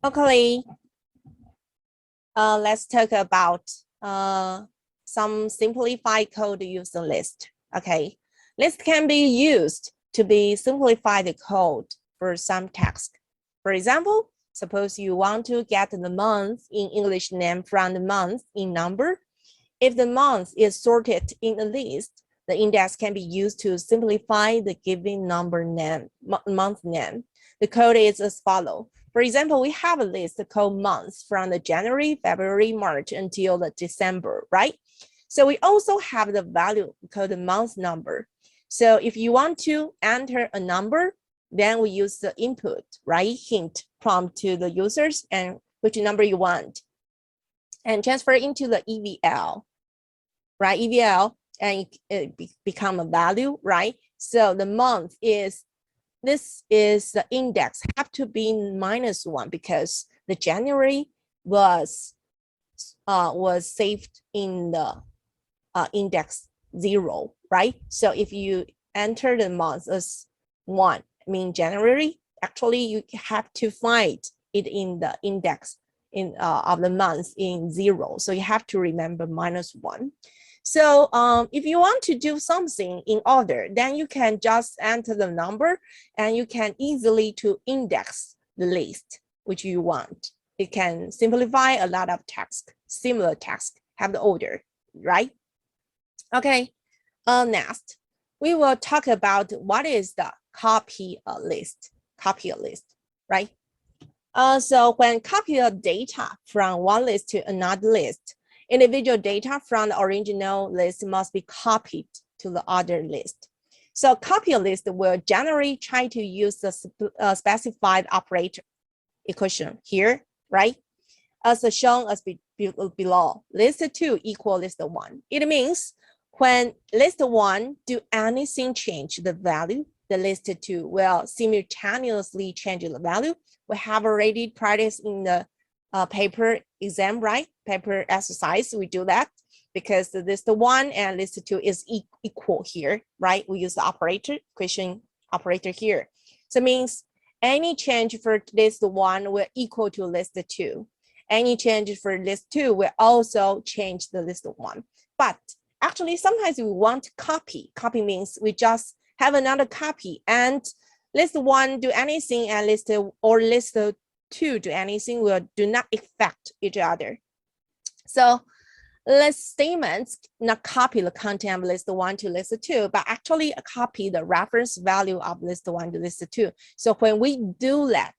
Okay, let's talk about some simplified code using list. Okay, list can be used to be simplify the code for some task. For example, suppose you want to get the month in English name from the month in number. If the month is sorted in a list, the index can be used to simplify the given number name, month name. The code is as follows. For example, we have a list called months from the January, February, March until the December, right? So we also have the value called the month number. So if you want to enter a number, then we use the input, right? Hint prompt to the users and which number you want and transfer into the EVL, right? EVL, and it become a value, right? So the month is, this is the index have to be -1 because the January was saved in the index 0, right? So if you enter the month as 1, I mean January, actually you have to find it in the index of the month in 0. So you have to remember -1. So if you want to do something in order, then you can just enter the number and you can easily to index the list which you want. It can simplify a lot of tasks, similar tasks, have the order, right? Okay, next, we will talk about what is the copy a list, right? So when copy a data from one list to another list, individual data from the original list must be copied to the other list. So copy a list will generally try to use the specified operator equation here, right? As shown as below, list 2 equal list 1. It means when list 1 do anything change the value, the list 2 will simultaneously change the value. We have already practiced in the paper exam, right? Paper exercise, we do that because the list 1 and list 2 is equal here, right? We use the operator, equation operator here. So it means any change for list 1 will equal to list 2. Any change for list 2 will also change the list 1. But actually, sometimes we want copy. Copy means we just have another copy and list 1 do anything and list 2 do anything will do not affect each other. So list statements not copy the content of list 1 to list 2, but actually copy the reference value of list 1 to list 2. So when we do that,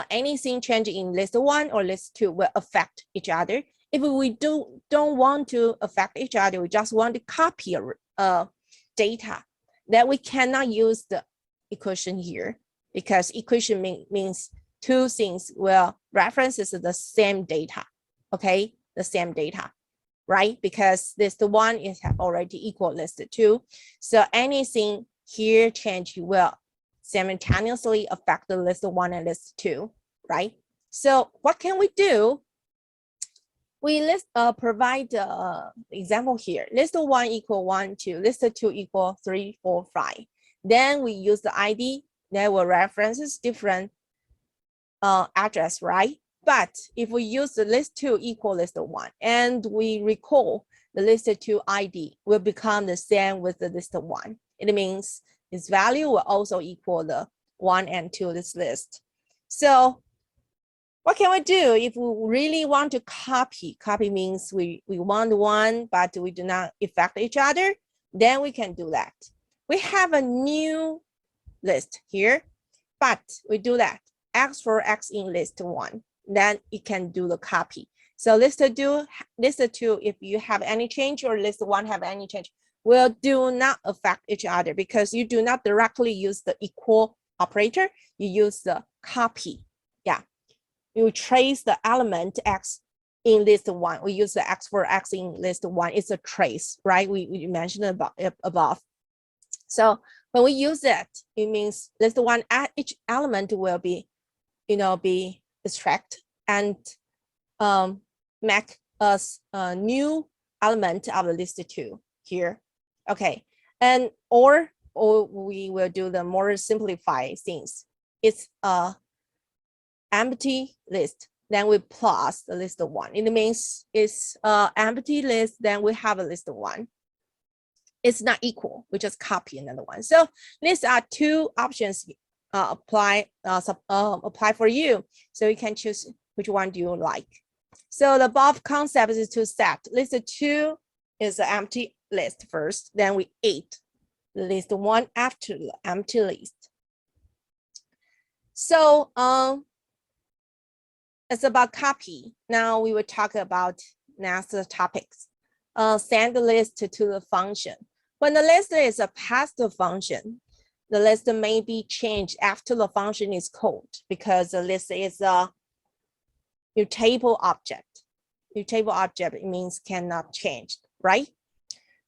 anything change in list 1 or list 2 will affect each other. If we don't want to affect each other, we just want to copy data, then we cannot use the equation here because equation means two things will references the same data, okay? The same data, right? Because list 1 is already equal list 2. So anything here change will simultaneously affect the list 1 and list 2, right? So what can we do? We provide the example here. List 1 equal 1, 2, list 2 equal 3, 4, 5. Then we use the ID that will references different address, right? But if we use the list 2 equal list 1 and we recall the list 2 ID will become the same with the list 1. It means its value will also equal the 1 and 2 this list. So what can we do if we really want to copy? Copy means we want one, but we do not affect each other. Then we can do that. We have a new list here, but we do that. X for X in list 1. Then it can do the copy. So list 2, if you have any change or list 1 have any change, will do not affect each other because you do not directly use the equal operator. You use the copy. Yeah. You trace the element X in list 1. We use the X for X in list 1. It's a trace, right? We mentioned about it above. So when we use it, it means list 1 at each element will be, be extract and make us a new element of the list 2 here. Okay, and or we will do the more simplified things. It's empty list, then we plus the list of one. It means it's empty list, then we have a list of one. It's not equal, we just copy another one. So these are two options apply for you. So you can choose which one do you like. So the above concept is to set list two is an empty list first, then we add list one after the empty list. So it's about copy. Now we will talk about next topics. Send the list to the function. When the list is a passed function, the list may be changed after the function is called because the list is a mutable object. Mutable object, it means cannot change, right?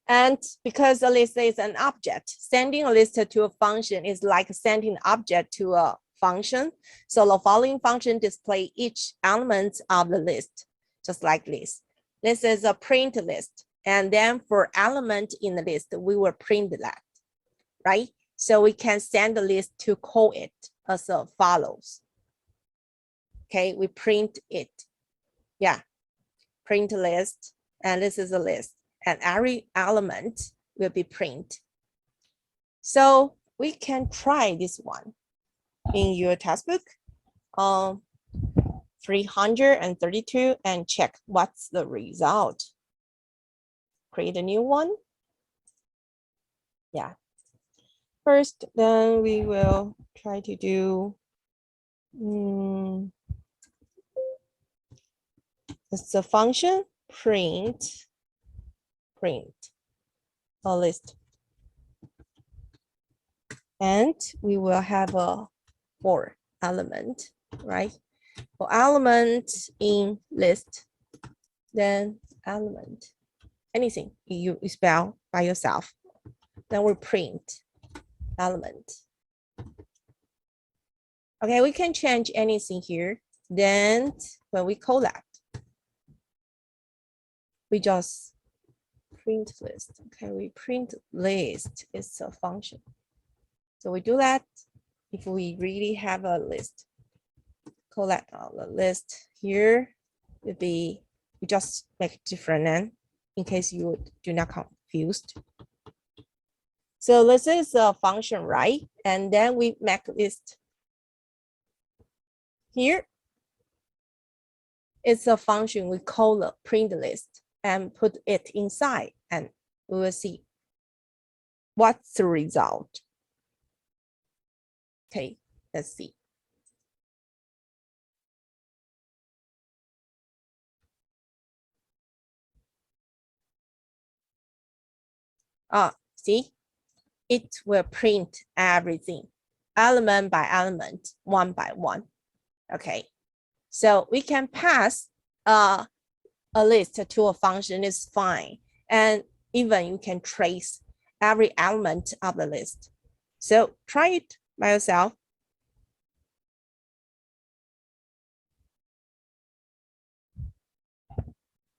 And because the list is an object, sending a list to a function is like sending an object to a function. So the following function display each element of the list, just like this. This is a print list. And then for element in the list, we will print that, right? So we can send the list to call it as follows. Okay, we print it. Yeah, print list, and this is a list. And every element will be print. So we can try this one in your textbook, 332, and check what's the result. Create a new one. Yeah. First, then we will try to do it's a function print a list, and we will have a for element, right? For element in list, then element, anything you spell by yourself, then we print element. Okay, we can change anything here. Then when we call that, we just print list. Okay, we print list is a function. So we do that if we really have a list. Collect all the list here would be, we just make different name in case you do not confused. So this is a function, right? And then we make list. Here, it's a function we call the print list and put it inside, and we will see what's the result. Okay, let's see. See, it will print everything, element by element, one by one. Okay, so we can pass a list to a function is fine. And even you can trace every element of the list. So try it by yourself.